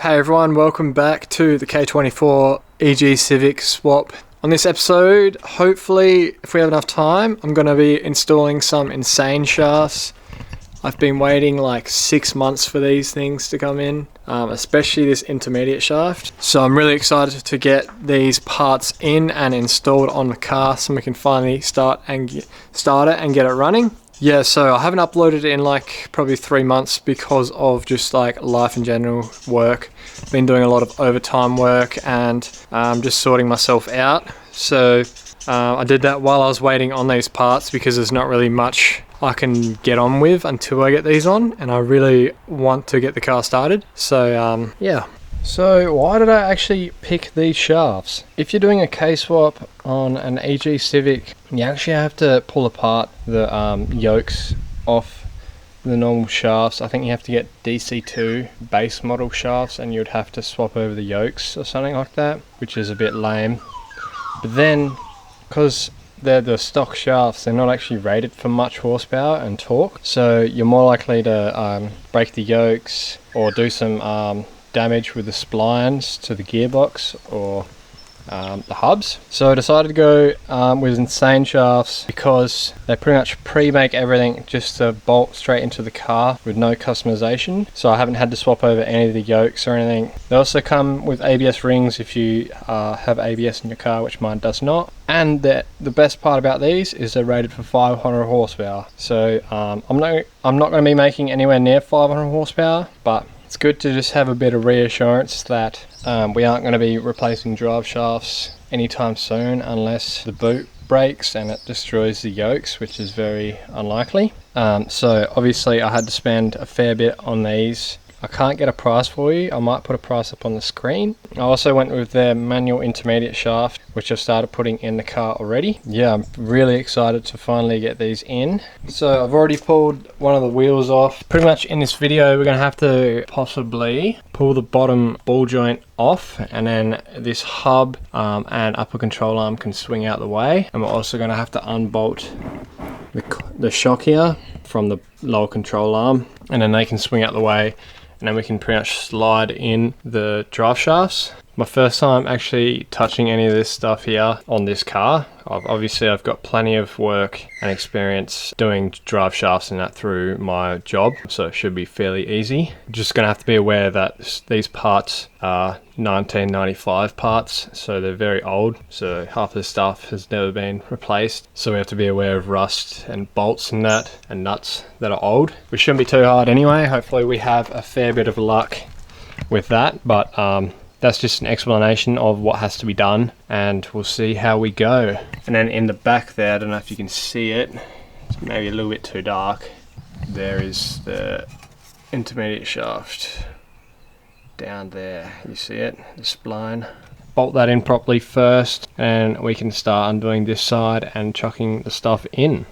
Hey everyone, welcome back to the K24 EG Civic swap. On this episode, hopefully, if we have enough time, I'm going to be installing some insane shafts. I've been waiting like 6 months for these things to come in, especially this intermediate shaft. So I'm really excited to get these parts in and installed on the car so we can finally start it and get it running. Yeah, so I haven't uploaded it in like probably 3 months because of just like life in general, work. Been doing a lot of overtime work and just sorting myself out. So I did that while I was waiting on these parts because there's not really much I can get on with until I get these on, and I really want to get the car started. So yeah. So why did I actually pick these shafts? If you're doing a K-swap on an EG Civic, you actually have to pull apart the yokes off the normal shafts. I think you have to get DC2 base model shafts and you'd have to swap over the yokes or something like that, which is a bit lame. But then, because they're the stock shafts, they're not actually rated for much horsepower and torque, so you're more likely to break the yokes or do some damage with the splines to the gearbox or the hubs. So I decided to go with insane shafts because they pretty much pre-make everything just to bolt straight into the car with no customization, so I haven't had to swap over any of the yokes or anything. They also come with ABS rings if you have ABS in your car, which mine does not. And the best part about these is they're rated for 500 horsepower. So I'm not going to be making anywhere near 500 horsepower, but it's good to just have a bit of reassurance that we aren't going to be replacing drive shafts anytime soon unless the boot breaks and it destroys the yokes, which is very unlikely. So obviously I had to spend a fair bit on these. I can't get a price for you. I might put a price up on the screen. I also went with their manual intermediate shaft, which I've started putting in the car already. Yeah, I'm really excited to finally get these in. So I've already pulled one of the wheels off. Pretty much in this video, we're gonna have to possibly pull the bottom ball joint off, and then this hub and upper control arm can swing out the way. And we're also gonna have to unbolt the shock here from the lower control arm, and then they can swing out the way. And then we can pretty much slide in the drive shafts. My first time actually touching any of this stuff here on this car. Obviously I've got plenty of work and experience doing drive shafts and that through my job, so it should be fairly easy. Just gonna have to be aware that these parts are 1995 parts, so they're very old, so half the stuff has never been replaced, so we have to be aware of rust and bolts and that, and nuts that are old. We shouldn't be too hard anyway. Hopefully we have a fair bit of luck with that, but that's just an explanation of what has to be done, and we'll see how we go. And then in the back there, I don't know if you can see it, it's maybe a little bit too dark, there is the intermediate shaft down there. You see it, the spline. Bolt that in properly first, and we can start undoing this side and chucking the stuff in.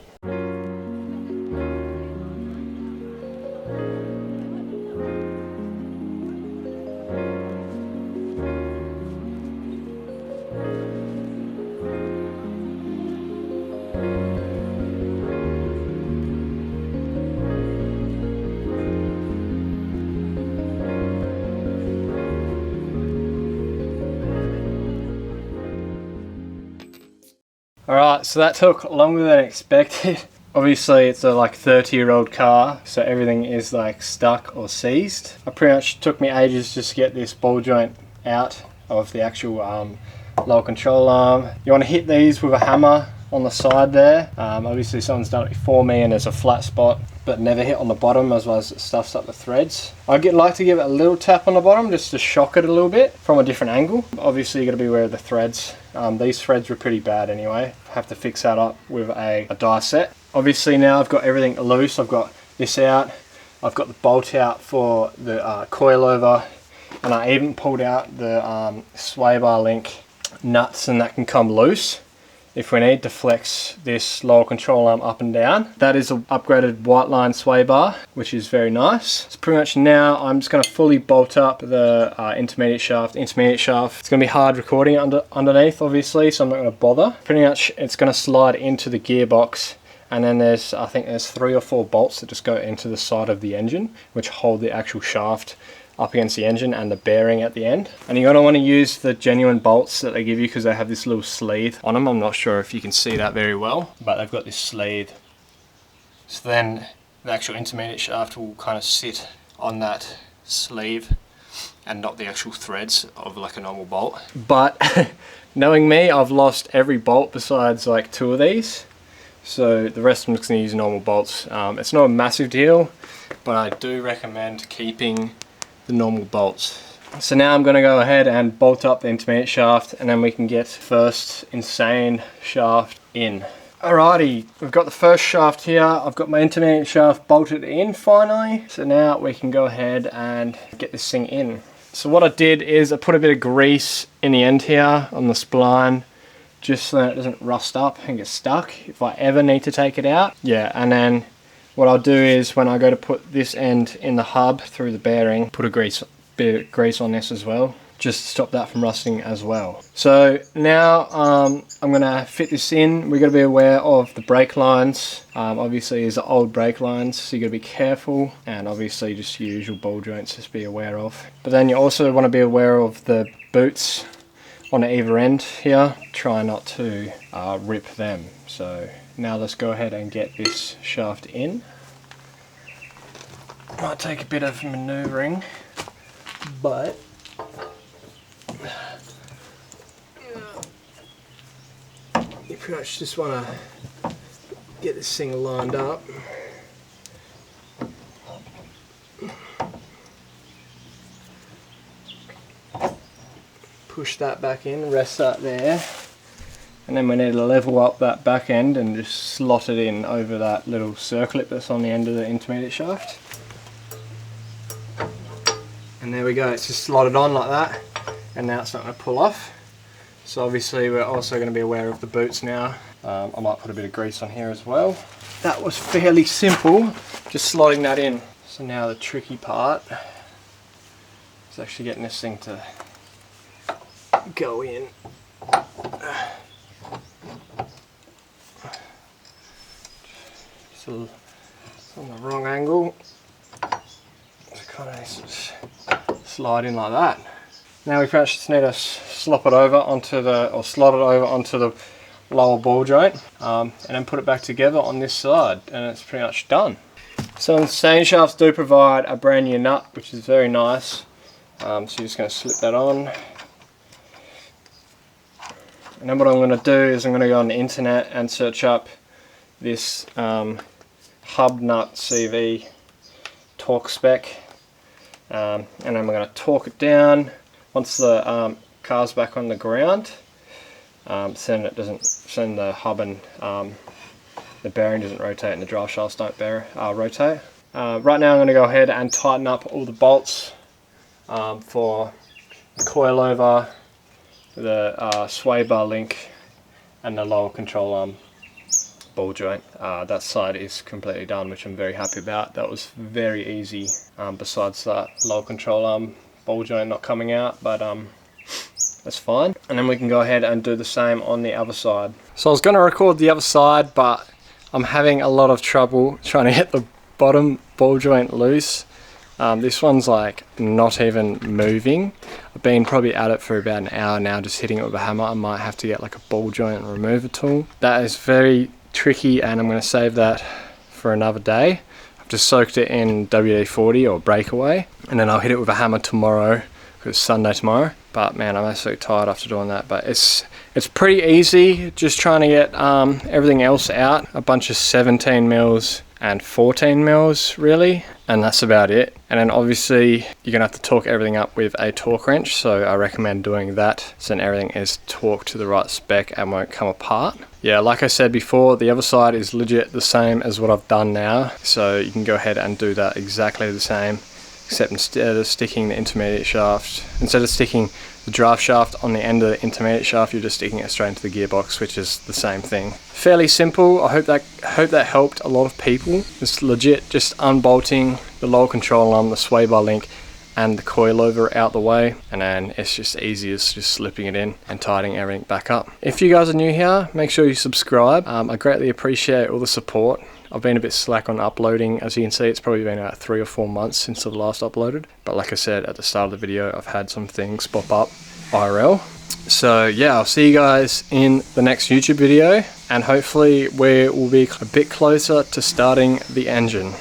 Alright, so that took longer than expected. Obviously it's a like 30-year-old car, so everything is like stuck or seized. It pretty much took me ages just to get this ball joint out of the actual lower control arm. You want to hit these with a hammer on the side there. Obviously someone's done it before me and there's a flat spot, but never hit on the bottom, as well as it stuffs up the threads. I'd like to give it a little tap on the bottom just to shock it a little bit from a different angle. Obviously you got to be aware of the threads. These threads were pretty bad anyway. Have to fix that up with a die set. Obviously now I've got everything loose. I've got this out, I've got the bolt out for the coilover, and I even pulled out the sway bar link nuts, and that can come loose if we need to flex this lower control arm up and down. That is an upgraded white line sway bar, which is very nice. So pretty much now I'm just going to fully bolt up the intermediate shaft. It's going to be hard recording underneath, obviously, so I'm not going to bother. Pretty much it's going to slide into the gearbox, and then I think there's 3 or 4 bolts that just go into the side of the engine, which hold the actual shaft up against the engine and the bearing at the end. And you're going to want to use the genuine bolts that they give you because they have this little sleeve on them. I'm not sure if you can see that very well, but they've got this sleeve. So then the actual intermediate shaft will kind of sit on that sleeve and not the actual threads of like a normal bolt. But knowing me, I've lost every bolt besides like 2 of these. So the rest I'm just going to use normal bolts. It's not a massive deal, but I do recommend keeping the normal bolts. So now I'm going to go ahead and bolt up the intermediate shaft, and then we can get first insane shaft in. Alrighty, we've got the first shaft here. I've got my intermediate shaft bolted in finally. So now we can go ahead and get this thing in. So what I did is I put a bit of grease in the end here on the spline, just so that it doesn't rust up and get stuck if I ever need to take it out. Yeah, and then what I'll do is when I go to put this end in the hub through the bearing, put a bit of grease on this as well, just to stop that from rusting as well. So now I'm gonna fit this in. We've got to be aware of the brake lines. Obviously these are old brake lines, so you got to be careful, and obviously just your usual ball joints just be aware of. But then you also want to be aware of the boots on either end here. Try not to rip them. So now let's go ahead and get this shaft in. Might take a bit of maneuvering, but you pretty much just want to get this thing lined up. Push that back in, rest that there, and then we need to level up that back end and just slot it in over that little circlip that's on the end of the intermediate shaft. And there we go, it's just slotted on like that, and now it's not going to pull off. So obviously we're also going to be aware of the boots now. I might put a bit of grease on here as well. That was fairly simple, just slotting that in. So now the tricky part is actually getting this thing to go in. So it's on the wrong angle. So kind of slide in like that. Now we pretty much just need to slot it over onto the lower ball joint, and then put it back together on this side, and it's pretty much done. So insane shafts do provide a brand new nut, which is very nice. So you're just going to slip that on. And then what I'm going to do is I'm going to go on the internet and search up this hub nut CV torque spec, and then we're going to torque it down once the car's back on the ground, so then the hub and the bearing doesn't rotate and the drive shafts don't rotate. Right now I'm going to go ahead and tighten up all the bolts for the coilover, the sway bar link, and the lower control arm ball joint. That side is completely done, which I'm very happy about. That was very easy, besides that lower control arm ball joint not coming out, but that's fine. And then we can go ahead and do the same on the other side. So I was going to record the other side, but I'm having a lot of trouble trying to get the bottom ball joint loose. This one's like not even moving. I've been probably at it for about an hour now, just hitting it with a hammer. I might have to get like a ball joint remover tool. That is very tricky, and I'm going to save that for another day. I've just soaked it in WD-40 or breakaway, and then I'll hit it with a hammer tomorrow, because it's Sunday tomorrow. But man, I'm absolutely tired after doing that. But it's pretty easy, just trying to get everything else out. A bunch of 17 mils and 14 mils really, and that's about it. And then obviously you're gonna have to torque everything up with a torque wrench, so I recommend doing that so then everything is torqued to the right spec and won't come apart. Yeah, like I said before, the other side is legit the same as what I've done now, so you can go ahead and do that exactly the same, except instead of sticking the drive shaft on the end of the intermediate shaft, you're just sticking it straight into the gearbox, which is the same thing. Fairly simple. I hope that helped a lot of people. It's legit just unbolting the lower control arm, the sway bar link, and the coilover out the way, and then it's just easy as just slipping it in and tightening everything back up. If you guys are new here, make sure you subscribe. I greatly appreciate all the support. I've been a bit slack on uploading. As you can see, it's probably been about 3 or 4 months since I've last uploaded. But like I said at the start of the video, I've had some things pop up IRL. So yeah, I'll see you guys in the next YouTube video, and hopefully we will be a bit closer to starting the engine.